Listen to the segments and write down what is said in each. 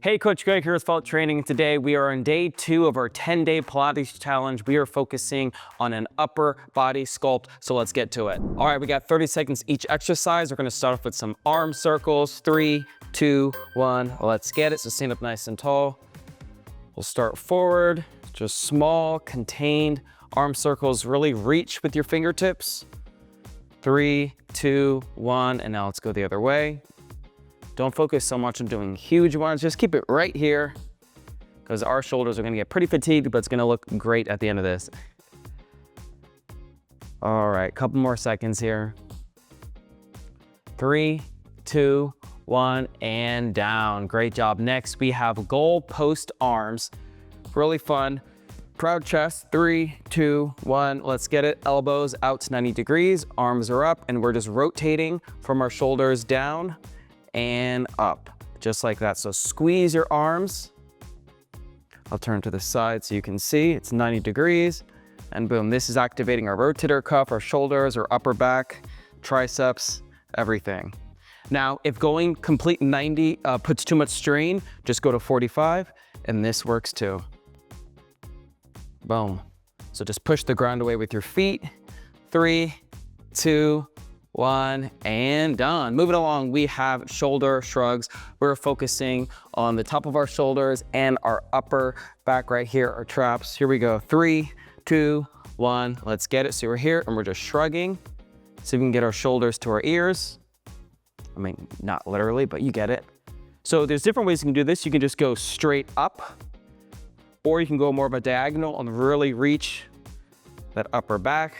Hey, Coach Greg here with Felt Training. Today we are on day 2 of our 10-day Pilates challenge. We are focusing on an upper body sculpt, so let's get to it. All right, we got 30 seconds each exercise. We're gonna start off with some arm circles. 3, 2, 1, let's get it. So stand up nice and tall. We'll start forward, just small, contained arm circles. Really reach with your fingertips. 3, 2, 1, and now let's go the other way. Don't focus so much on doing huge ones. Just keep it right here because our shoulders are gonna get pretty fatigued, but it's gonna look great at the end of this. All right, couple more seconds here. 3, 2, 1, and down. Great job. Next, we have goal post arms. Really fun. Proud chest. 3, 2, 1, let's get it. Elbows out to 90 degrees, arms are up, and we're just rotating from our shoulders down and up, just like that. So squeeze your arms. I'll turn to the side so you can see it's 90 degrees, and boom, this is activating our rotator cuff, our shoulders, our upper back, triceps, everything. Now, if going complete 90 puts too much strain, just go to 45, and this works too. Boom. So just push the ground away with your feet. 3, 2, 1, and done. Moving along, we have shoulder shrugs. We're focusing on the top of our shoulders and our upper back right here, our traps. Here we go. 3, 2, 1, let's get it. So we're here and we're just shrugging so we can get our shoulders to our ears. I mean, not literally, but you get it. So there's different ways you can do this. You can just go straight up, or you can go more of a diagonal and really reach that upper back.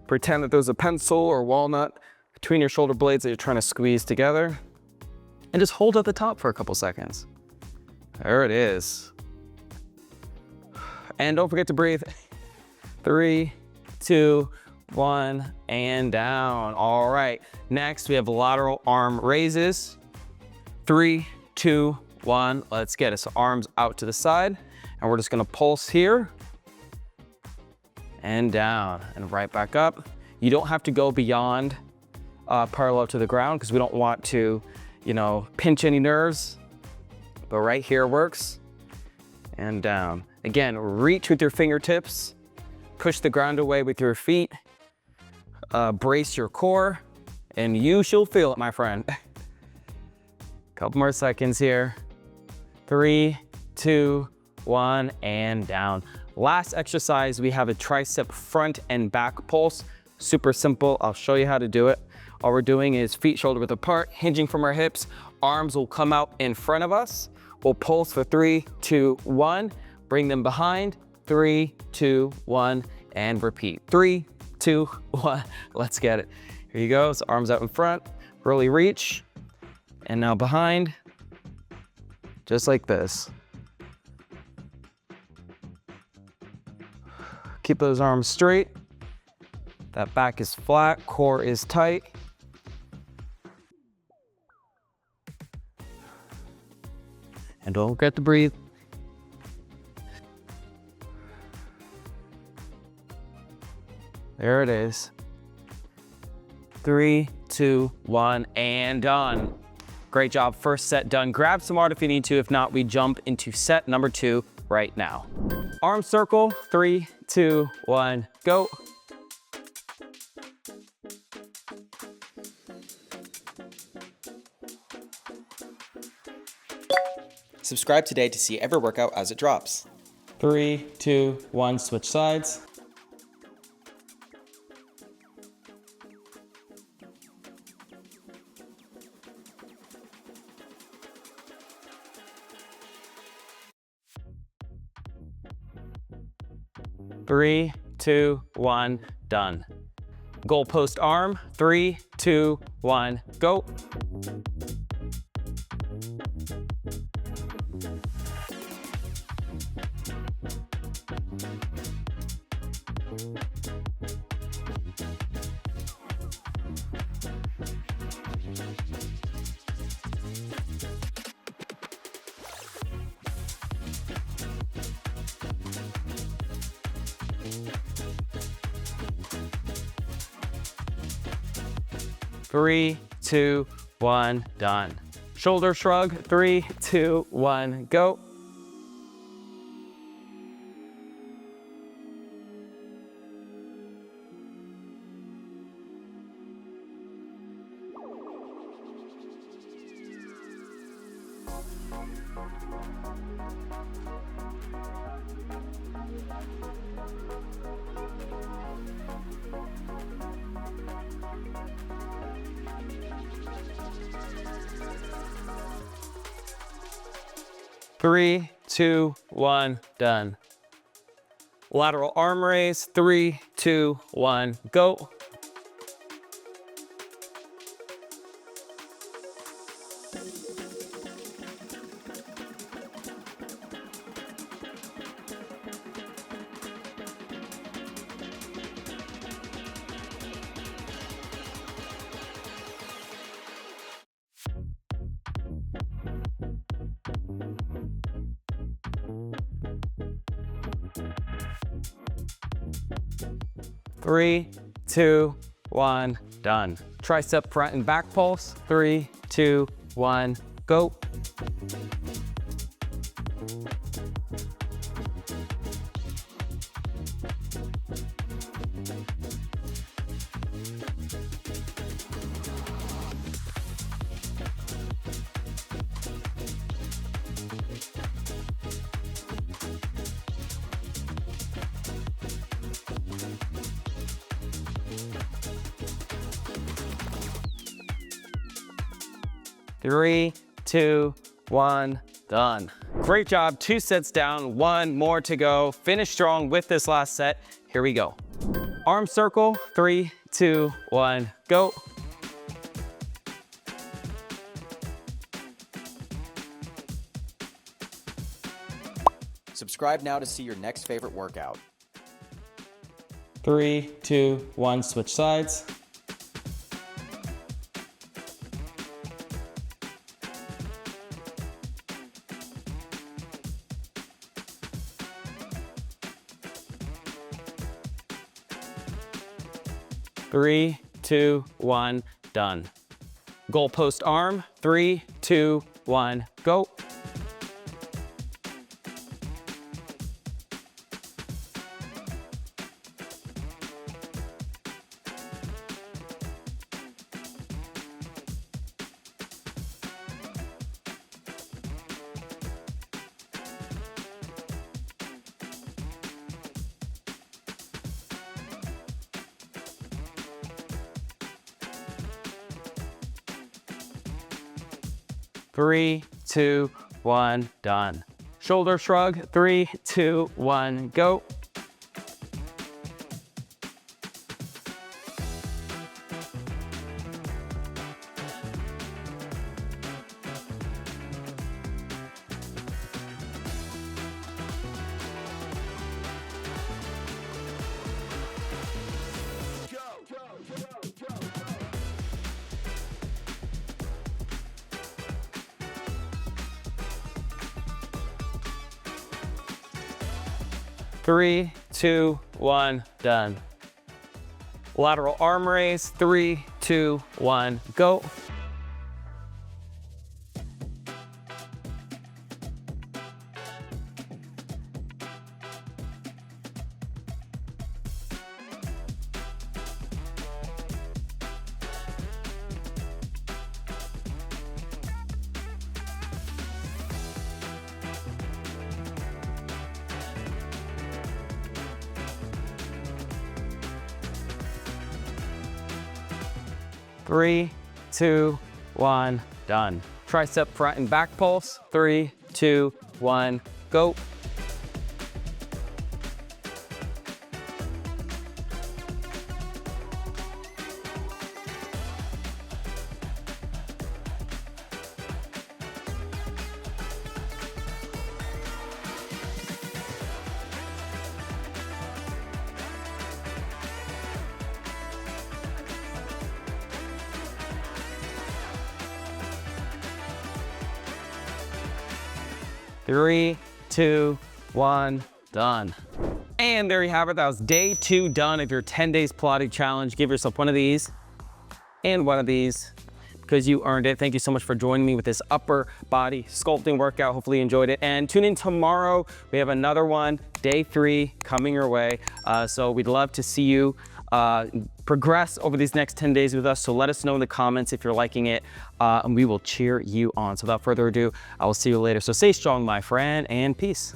Pretend that there's a pencil or walnut between your shoulder blades that you're trying to squeeze together, and just hold at the top for a couple seconds. There it is. And don't forget to breathe. 3, 2, 1, and down. All right, next we have lateral arm raises. 3, 2, 1, let's get it. So arms out to the side, and we're just gonna pulse here and down and right back up. You don't have to go beyond parallel to the ground because we don't want to, pinch any nerves, but right here works. And down. Again, reach with your fingertips, push the ground away with your feet, brace your core, and you shall feel it, my friend. Couple more seconds here. 3, 2, 1, and down. Last exercise, we have a tricep front and back pulse. Super simple, I'll show you how to do it. All we're doing is feet shoulder width apart, hinging from our hips. Arms will come out in front of us. We'll pulse for 3, 2, 1. Bring them behind. 3, 2, 1, and repeat. 3, 2, 1, let's get it. Here you go, so arms out in front, really reach. And now behind, just like this. Keep those arms straight. That back is flat, core is tight. And don't forget to breathe. There it is. 3, 2, 1, and done. Great job, first set done. Grab some art if you need to. If not, we jump into set number 2 right now. Arm circle, 3, 2, 1, go. Subscribe today to see every workout as it drops. 3, 2, 1, switch sides. Three, 2, 1, done. Goal post arm, 3, 2, 1, go. Three, two, one, done. Shoulder shrug, 3, 2, 1, go. Three, two, one, done. Lateral arm raise, 3, 2, 1, go. Three, two, one, done. Tricep front and back pulse, 3, 2, 1, go. Three, two, one, done. Great job, 2 sets down, 1 more to go. Finish strong with this last set. Here we go. Arm circle, 3, 2, 1, go. Subscribe now to see your next favorite workout. 3, 2, 1, switch sides. Three, two, one, done. Goalpost arm, 3, 2, 1, go. Three, two, one, done. Shoulder shrug, 3, 2, 1, go. Three, two, one, done. Lateral arm raise, 3, 2, 1, go. Three, two, one, done. Tricep front and back pulse, 3, 2, 1, go. Three, two, one, done. And there you have it. That was day 2 done of your 10 days Pilates challenge. Give yourself one of these and one of these. because you earned it. Thank you so much for joining me with this upper body sculpting workout. Hopefully you enjoyed it. And tune in tomorrow. We have another one, day 3, coming your way. So we'd love to see you progress over these next 10 days with us. So let us know in the comments if you're liking it, and we will cheer you on. So without further ado, I will see you later. So stay strong, my friend, and peace.